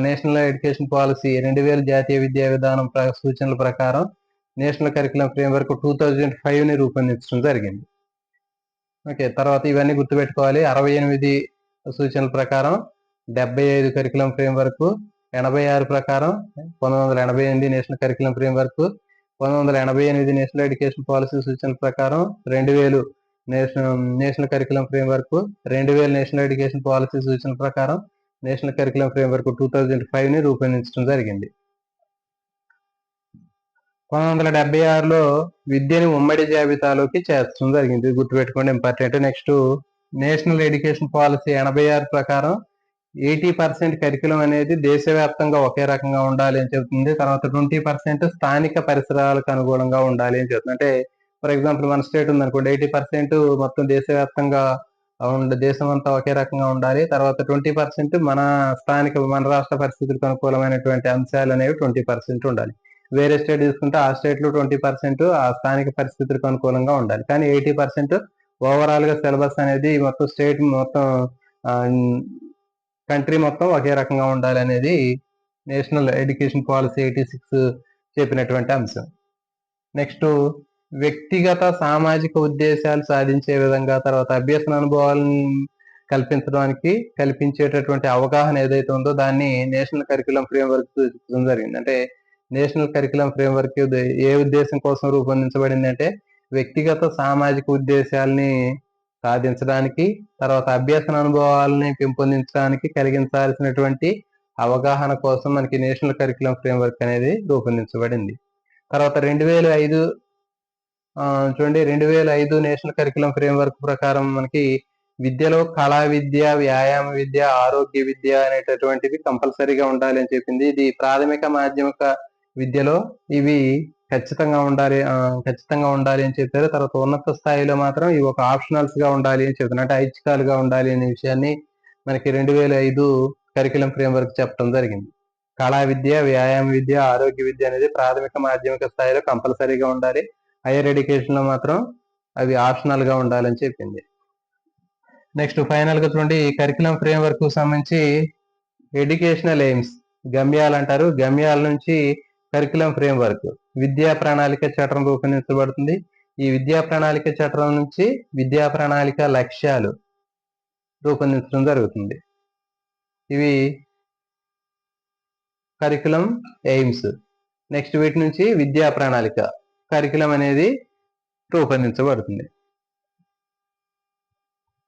నేషనల్ ఎడ్యుకేషన్ పాలసీ 2000 జాతీయ విద్యా విధానం సూచనల ప్రకారం నేషనల్ కరికులం ఫ్రేమ్వర్క్ 2005ని రూపొందించడం జరిగింది. ఓకే, తర్వాత ఇవన్నీ గుర్తుపెట్టుకోవాలి. 68 సూచనల ప్రకారం 75 కరికులం ఫ్రేమ్వర్క్, 86 ప్రకారం 1988 national curriculum framework, 1988 national education policy సూచనల ప్రకారం 2000 national curriculum framework, 2000 national education policy సూచనల ప్రకారం నేషనల్ కరికులం ఫ్రేమ్వర్క్ 2005ని రూపొందించడం జరిగింది. 1976లో విద్యని ఉమ్మడి జాబితాలోకి చేర్చడం జరిగింది. గుర్తుపెట్టుకోండి, important. Next national education policy 86 ప్రకారం 80% కరికులం అనేది దేశవ్యాప్తంగా ఒకే రకంగా ఉండాలి అని చెబుతుంది. తర్వాత 20% స్థానిక పరిసరాలకు అనుగుణంగా ఉండాలి అని చెబుతుంది. అంటే ఫర్ ఎగ్జాంపుల్ మన స్టేట్ ఉందనుకోండి, 80% మొత్తం దేశవ్యాప్తంగా దేశం అంతా ఒకే రకంగా ఉండాలి. తర్వాత 20% మన రాష్ట్ర పరిస్థితులకు అనుకూలమైనటువంటి అంశాలు అనేవి 20% ఉండాలి. వేరే స్టేట్ తీసుకుంటే ఆ స్టేట్ లో 20% ఆ స్థానిక పరిస్థితులకు అనుకూలంగా ఉండాలి. కానీ 80% ఓవరాల్ గా సిలబస్ అనేది మొత్తం స్టేట్ మొత్తం కంట్రీ మొత్తం ఒకే రకంగా ఉండాలి అనేది నేషనల్ ఎడ్యుకేషన్ పాలసీ 86 చెప్పినటువంటి అంశం. నెక్స్ట్ వ్యక్తిగత సామాజిక ఉద్దేశాలు సాధించే విధంగా, తర్వాత అభ్యసన అనుభవాలను కల్పించేటటువంటి అవగాహన ఏదైతే ఉందో దాన్ని నేషనల్ కరికులం ఫ్రేమ్వర్క్ సూచించడం జరిగింది. అంటే నేషనల్ కరికులం ఫ్రేమ్వర్క్ ఏ ఉద్దేశం కోసం రూపొందించబడింది అంటే వ్యక్తిగత సామాజిక ఉద్దేశాలని సాధించడానికి, తర్వాత అభ్యసన అనుభవాలని పెంపొందించడానికి కలిగించాల్సినటువంటి అవగాహన కోసం మనకి నేషనల్ కరికులం ఫ్రేమ్వర్క్ అనేది రూపొందించబడింది. తర్వాత 2005 చూడండి, 2005 నేషనల్ కరికులం ఫ్రేమ్వర్క్ ప్రకారం మనకి విద్యలో కళా విద్య, వ్యాయామ విద్య, ఆరోగ్య విద్య అనేటటువంటివి కంపల్సరీగా ఉండాలి అని చెప్పింది. ఇది ప్రాథమిక మాధ్యమిక విద్యలో ఇవి ఖచ్చితంగా ఉండాలి అని చెప్పారు. తర్వాత ఉన్నత స్థాయిలో మాత్రం ఇవి ఒక ఆప్షనల్స్ గా ఉండాలి అని చెప్తున్నారు. అంటే ఐచ్ఛికాలుగా ఉండాలి అనే విషయాన్ని మనకి 2005 కరికులం ఫ్రేమ్వర్క్ చెప్పడం జరిగింది. కళా విద్య, వ్యాయామ విద్య, ఆరోగ్య విద్య అనేది ప్రాథమిక మాధ్యమిక స్థాయిలో కంపల్సరీగా ఉండాలి. హైయర్ ఎడ్యుకేషన్ లో మాత్రం అవి ఆప్షనల్ గా ఉండాలని చెప్పింది. నెక్స్ట్ ఫైనల్ గా చూడండి, కరికులం ఫ్రేమ్ వర్క్ సంబంధించి ఎడ్యుకేషనల్ ఎయిమ్స్ గమ్యాలు అంటారు. గమ్యాల నుంచి కరికులం ఫ్రేమ్ వర్క్ విద్యా ప్రణాళిక చట్టం రూపొందించబడుతుంది. ఈ విద్యా ప్రణాళిక చట్టం నుంచి విద్యా ప్రణాళిక లక్ష్యాలు రూపొందించడం జరుగుతుంది. ఇవి కరికులం ఎయిమ్స్. నెక్స్ట్ వీటి నుంచి విద్యా ప్రణాళిక కరికులం అనేది రూపొందించబడుతుంది.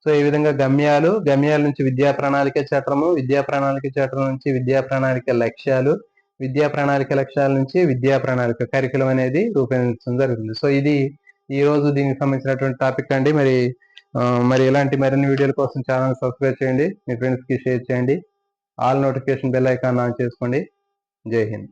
సో ఈ విధంగా గమ్యాల నుంచి విద్యా ప్రణాళిక చట్టము, విద్యా ప్రణాళిక చట్టం నుంచి విద్యా ప్రణాళిక లక్ష్యాలు, విద్యా ప్రణాళిక లక్ష్యాల నుంచి విద్యా ప్రణాళిక కరికులం అనేది రూపొందించడం జరుగుతుంది. సో ఇది ఈ రోజు దీనికి సంబంధించినటువంటి టాపిక్ అండి. మరి ఇలాంటి మరిన్ని వీడియోల కోసం ఛానల్ సబ్స్క్రైబ్ చేయండి, మీ ఫ్రెండ్స్ కి షేర్ చేయండి, all notification bell icon on చేసుకోండి. జై హింద్.